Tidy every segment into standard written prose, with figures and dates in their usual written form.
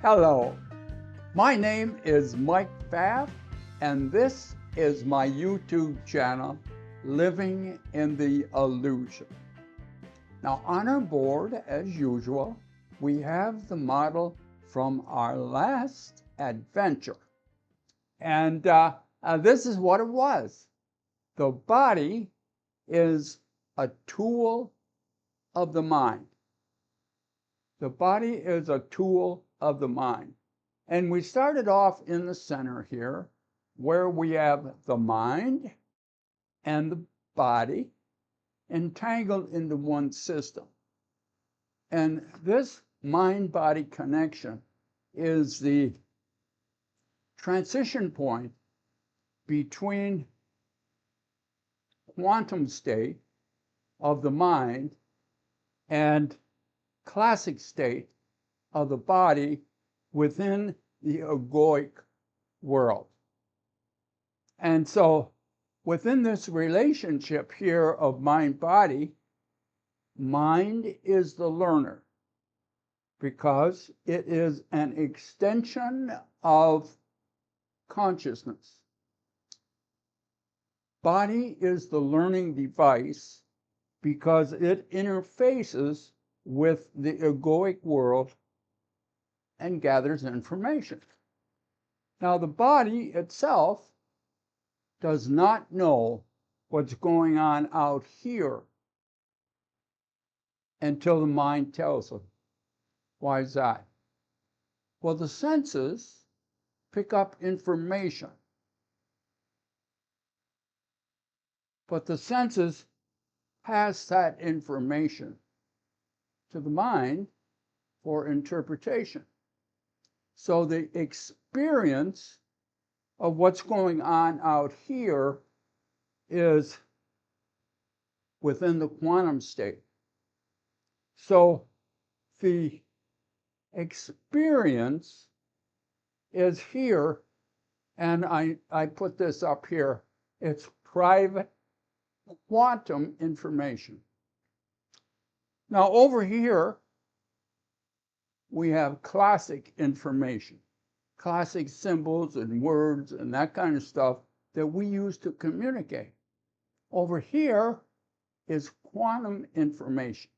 Hello, my name is Mike Pfaff, and this is my YouTube channel, Living in the Illusion. Now, on our board, as usual, we have the model from our last adventure. And this is what it was. The body is a tool of the mind. The body is a tool of the mind. And we started off in the center here, where we have the mind and the body entangled into one system. And this mind-body connection is the transition point between quantum state of the mind and classic state of the body within the egoic world. And so within this relationship here of mind-body, mind is the learner because it is an extension of consciousness. Body is the learning device because it interfaces with the egoic world and gathers information. Now, the body itself does not know what's going on out here until the mind tells it. Why is that? Well, the senses pick up information, but the senses pass that information to the mind for interpretation. So the experience of what's going on out here is within the quantum state. So the experience is here, and I put this up here. It's private quantum information. Now over here, we have classic information, classic symbols and words and that kind of stuff that we use to communicate. Over here is quantum information.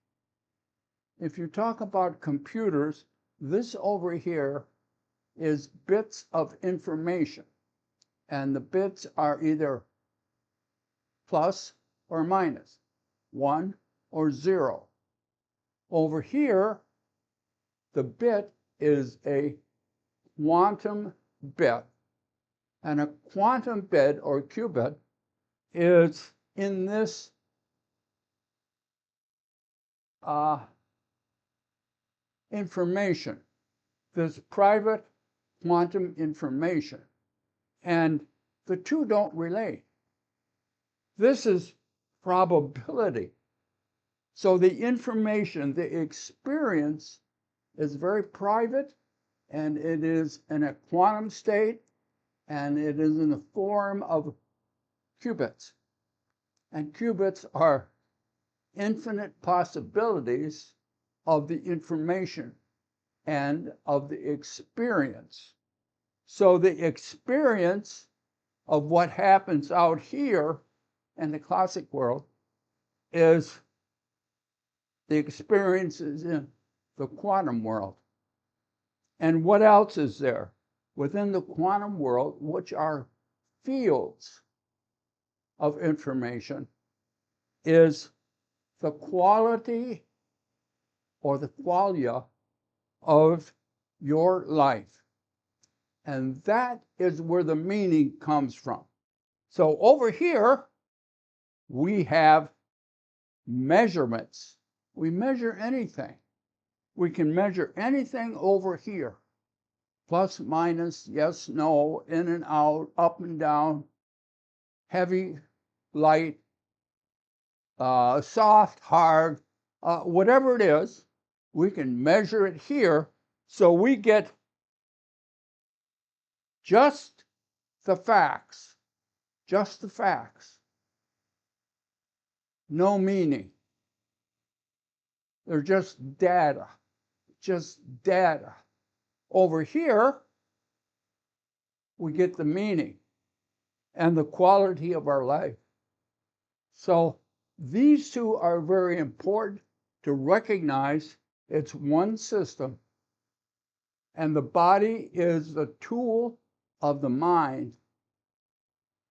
If you talk about computers, this over here is bits of information, and the bits are either plus or minus, 1 or 0. Over here, the bit is a quantum bit, and a quantum bit or qubit is in this information, this private quantum information, and the two don't relate. This is probability. So the information, the experience is very private, and it is in a quantum state, and it is in the form of qubits. And qubits are infinite possibilities of the information and of the experience. So the experience of what happens out here in the classic world is the experiences in the quantum world. And what else is there within the quantum world, which are fields of information, is the quality or the qualia of your life. And that is where the meaning comes from. So over here, we have measurements. We measure anything. We can measure anything over here. Plus, minus, yes, no, in and out, up and down, heavy, light, soft, hard, whatever it is, we can measure it here. So we get just the facts, just the facts. No meaning. They're just data, over here, we get the meaning and the quality of our life. So these two are very important to recognize. It's one system, and the body is the tool of the mind.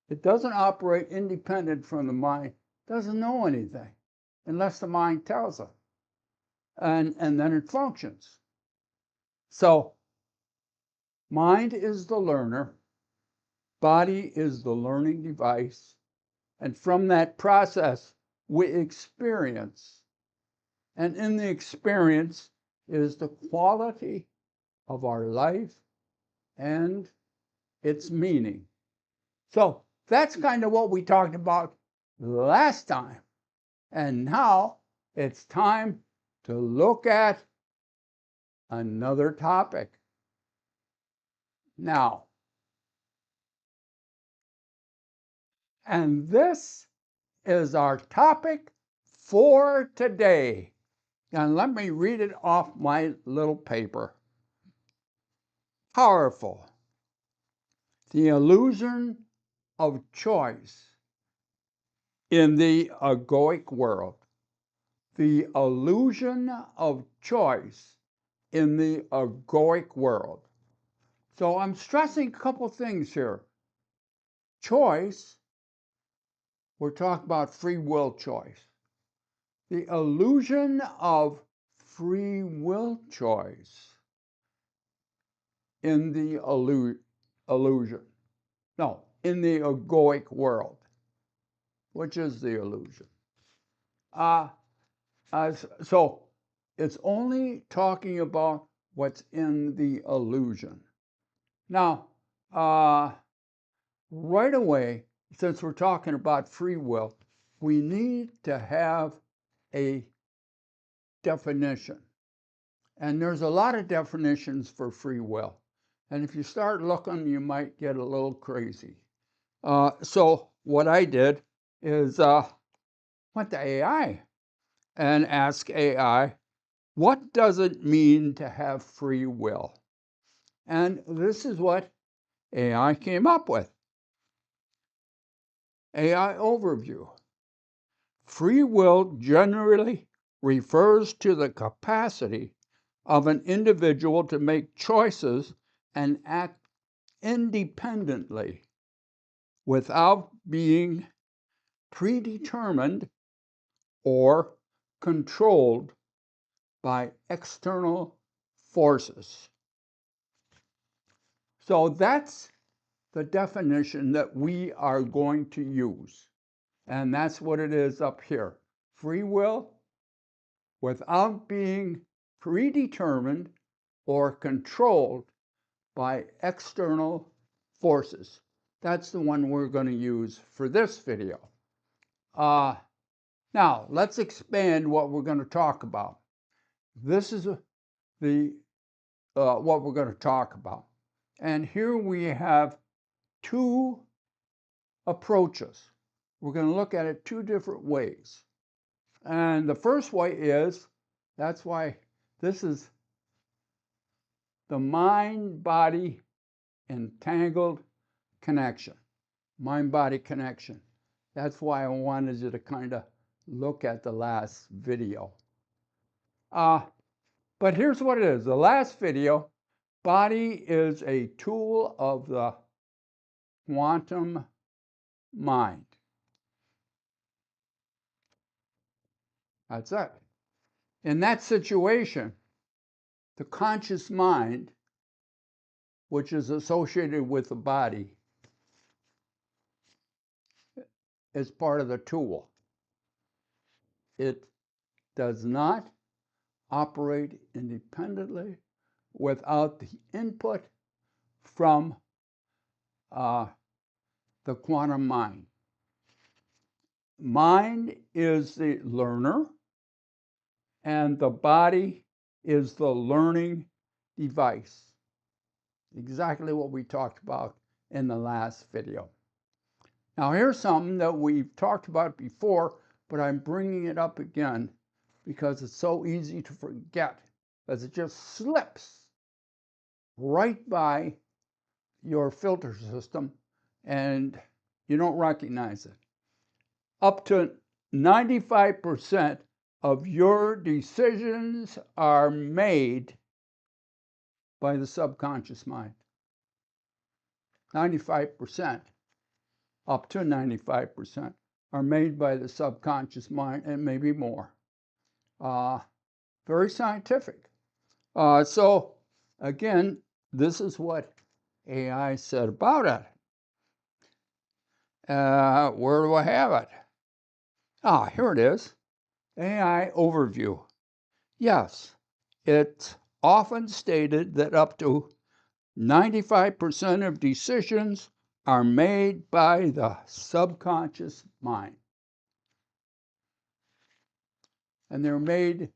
It doesn't operate independent from the mind, doesn't know anything unless the mind tells it. And then it functions. So mind is the learner, body is the learning device, and from that process, we experience. And in the experience is the quality of our life and its meaning. So that's kind of what we talked about last time. And now it's time to look at another topic. Now, and this is our topic for today. And let me read it off my little paper. Powerful. The illusion of choice in the egoic world. The illusion of choice in the egoic world. So I'm stressing a couple things here. Choice, we're talking about free will choice. The illusion of free will choice in the illusion. No, in the egoic world, which is the illusion. So it's only talking about what's in the illusion. Now, right away, since we're talking about free will, we need to have a definition. And there's a lot of definitions for free will. And if you start looking, you might get a little crazy. So what I did is went to AI and asked AI, what does it mean to have free will? And this is what AI came up with. AI overview. Free will generally refers to the capacity of an individual to make choices and act independently without being predetermined or controlled by external forces. So that's the definition that we are going to use. And that's what it is up here. Free will without being predetermined or controlled by external forces. That's the one we're going to use for this video. Now, let's expand what we're going to talk about. This is what we're going to talk about. And here we have two approaches. We're going to look at it two different ways. And the first way is, that's why this is the mind-body entangled connection. Mind-body connection. That's why I wanted you to kind of look at the last video. But here's what it is. The last video, body is a tool of the quantum mind. That's it. In that situation, the conscious mind, which is associated with the body, is part of the tool. It does not operate independently without the input from the quantum mind. Mind is the learner, and the body is the learning device. Exactly what we talked about in the last video. Now here's something that we've talked about before, but I'm bringing it up again because it's so easy to forget, as it just slips. right by your filter system and you don't recognize it. Up to 95% of your decisions are made by the subconscious mind. 95%, up to 95%, are made by the subconscious mind, and maybe more. Very scientific. So, again, this is what AI said about it. Where do I have it? Here it is. AI overview. Yes, it's often stated that up to 95% of decisions are made by the subconscious mind. And they're made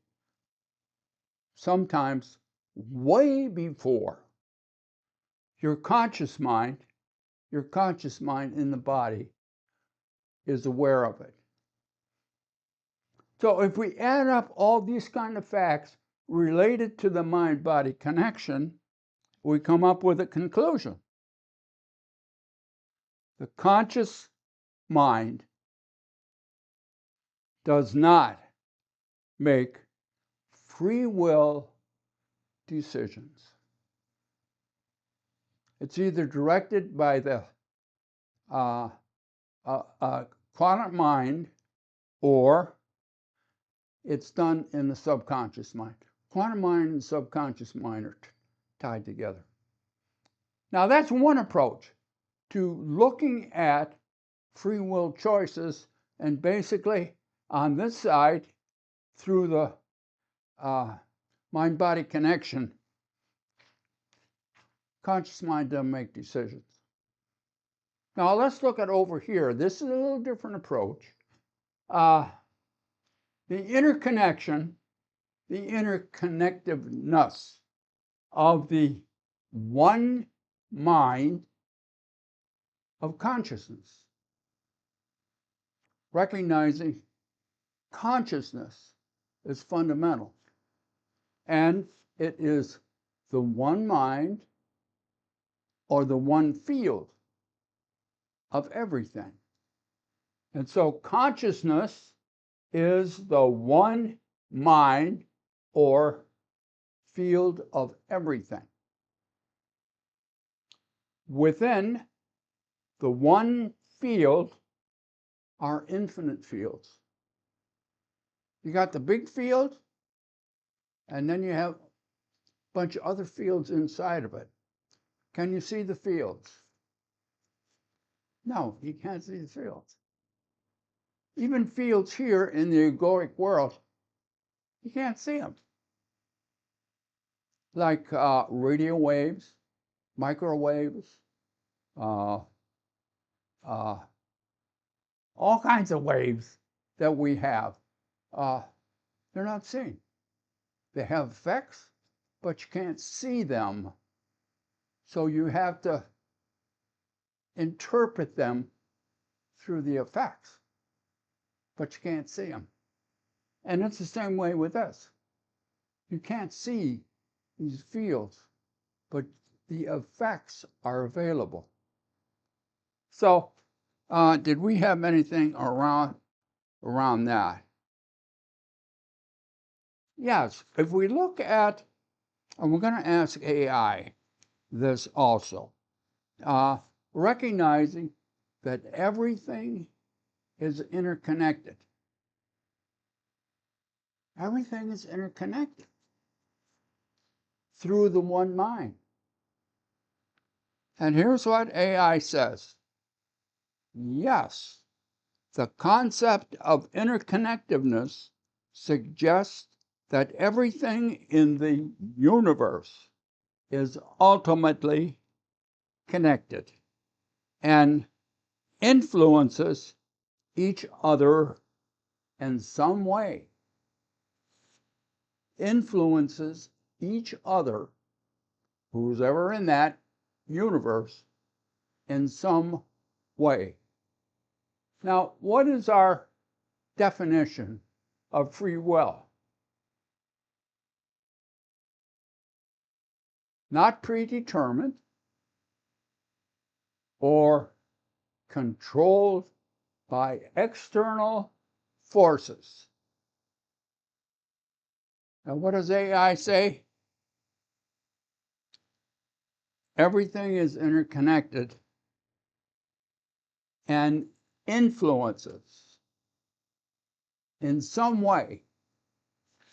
sometimes way before your conscious mind in the body is aware of it. So if we add up all these kind of facts related to the mind-body connection, we come up with a conclusion. The conscious mind does not make free will decisions. It's either directed by the quantum mind, or it's done in the subconscious mind. Quantum mind and subconscious mind are tied together. Now, that's one approach to looking at free will choices, and basically on this side, through the mind-body connection, conscious mind doesn't make decisions. Now let's look at over here. This is a little different approach. The interconnection, the interconnectedness of the one mind of consciousness. Recognizing consciousness is fundamental. And it is the one mind or the one field of everything. And so consciousness is the one mind or field of everything. Within the one field are infinite fields. You got the big field, and then you have a bunch of other fields inside of it. Can you see the fields? No, you can't see the fields. Even fields here in the egoic world, you can't see them. Like radio waves, microwaves, all kinds of waves that we have. They're not seen. They have effects, but you can't see them. So you have to interpret them through the effects, but you can't see them. And it's the same way with us. You can't see these fields, but the effects are available. So, did we have anything around that? Yes, if we look at, and we're going to ask AI this also, recognizing that everything is interconnected. Everything is interconnected through the one mind. And here's what AI says. Yes, the concept of interconnectedness suggests that everything in the universe is ultimately connected and influences each other in some way. Influences each other, who's ever in that universe, in some way. Now, what is our definition of free will? not predetermined or controlled by external forces. Now, what does AI say? Everything is interconnected and influences in some way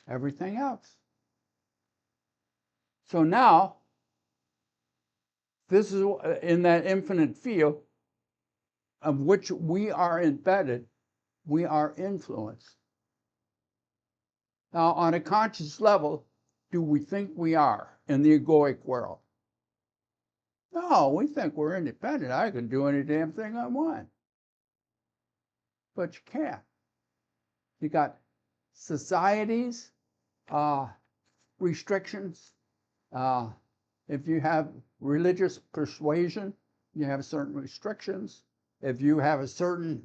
everything else. So now, this is in that infinite field of which we are embedded, we are influenced. Now, on a conscious level, do we think we are in the egoic world? No, we think we're independent. I can do any damn thing I want. But you can't. You got societies, restrictions. If you have religious persuasion, you have certain restrictions. If you have a certain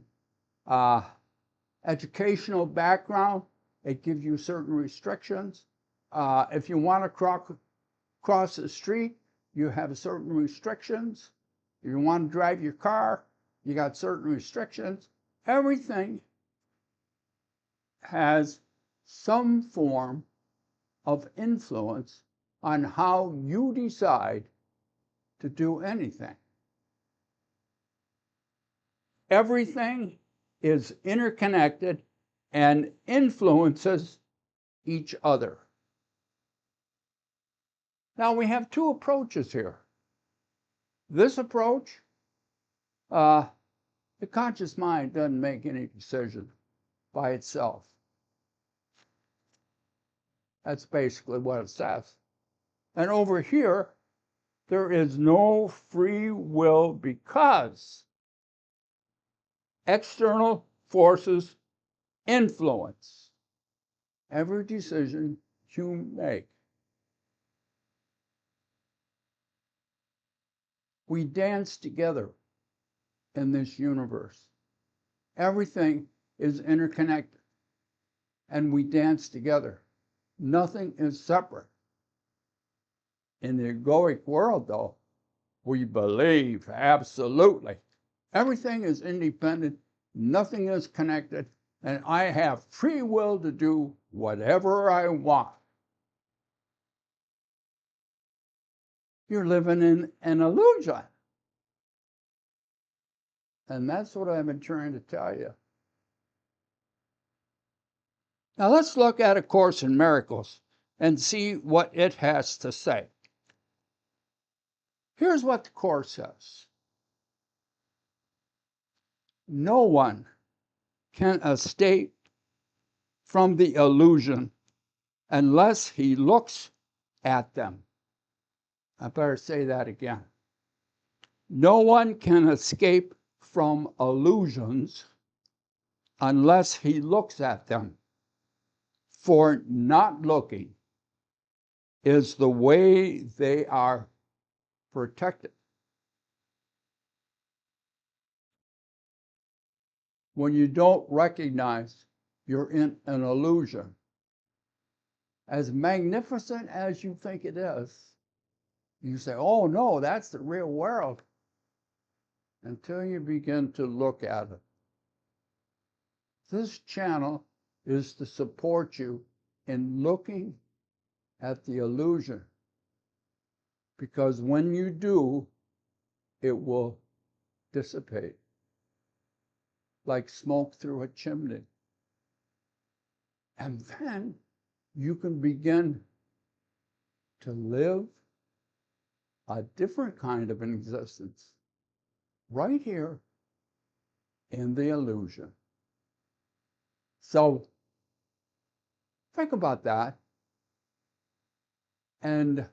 educational background, it gives you certain restrictions. If you want to cross the street, you have certain restrictions. If you want to drive your car, you got certain restrictions. Everything has some form of influence on how you decide to do anything. Everything is interconnected and influences each other. Now, we have two approaches here. This approach, the conscious mind doesn't make any decision by itself. That's basically what it says. And over here, there is no free will because external forces influence every decision you make. We dance together in this universe. Everything is interconnected, and we dance together. Nothing is separate. In the egoic world, though, we believe absolutely everything is independent, nothing is connected, and I have free will to do whatever I want. You're living in an illusion. And that's what I've been trying to tell you. Now let's look at A Course in Miracles and see what it has to say. Here's what the Course says. No one can escape from the illusion unless he looks at them. I better say that again. No one can escape from illusions unless he looks at them. For not looking is the way they are protected. When you don't recognize you're in an illusion, as magnificent as you think it is, you say, oh no, that's the real world, until you begin to look at it. This channel is to support you in looking at the illusion, because when you do, it will dissipate like smoke through a chimney. And then you can begin to live a different kind of an existence right here in the illusion. So think about that. And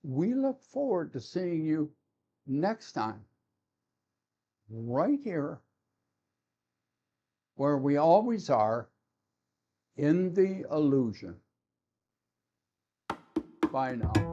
we look forward to seeing you next time, right here, where we always are, in the illusion. Bye now.